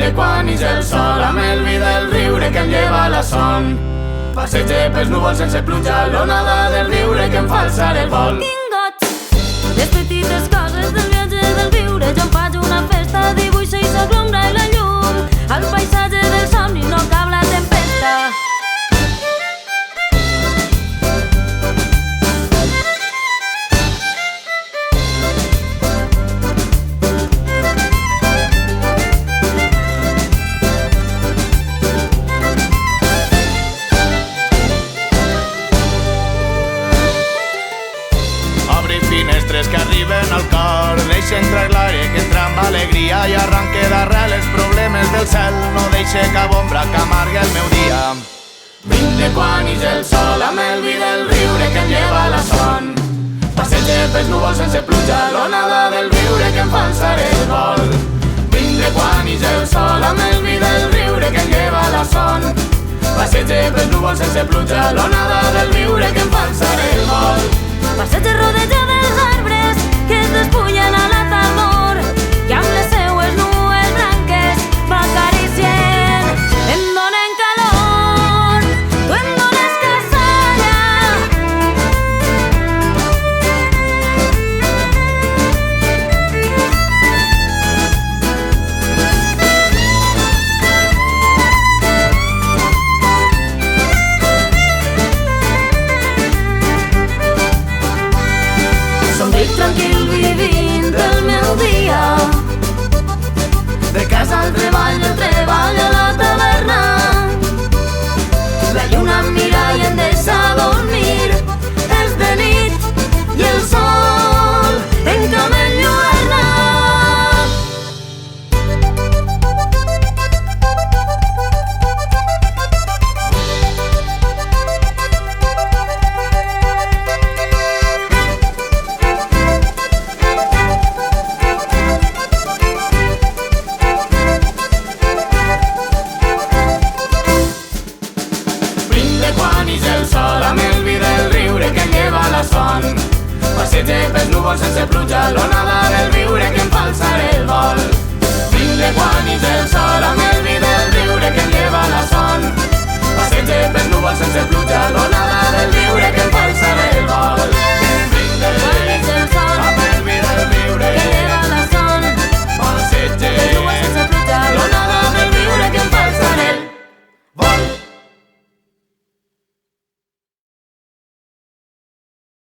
de quan ix el sol, amb el vi del riure que em lleva la son. Passege pels núvols sense pluja, l'onada del riure que em fa alçar el vol. Tingots, les petites coses del viatge del viure. Jo em faig una festa, dibuixa i soc l'ombra i la llum. Al paisatge del somni no cap la tempesta. Finestres que arriben al cor, deixa entrar l'aire que entra amb alegria i arranque d'arrel els problemes del cel. No deixe cap ombra que amargue el meu dia. Vinc de quan ix el sol, amb el vi del riure que em lleva la son. Passege pels núvols sense pluja, l'onada del viure que em fa alçar el vol. Vinc de quan ix el sol, amb el vi del riure que em lleva la son. Passege pels núvols sense pluja, l'onada del viure que em fa alçar el vol. Passeig rodeja dels arbres que es despullen a la tardor, que amb les seues nues blanques m'acaricien. Em donen calor, tu em dones casalla. Somric tranquil vivint el meu dia, de casa al treball, del treball a la taverna. La lluna em mira i em deixa dormir. És de nit i el sol encara m'enlluerna. Quan ix el sol, amb el vi del riure que em lleva la son. Passege pels núvols sense pluja, l'onada del viure que em fa alçar el vol. Vinc de quan ix el sol, amb el vi del riure que em lleva la son. Passege pels núvols sense pluja, l'onada del viure que em fa alçar el vol.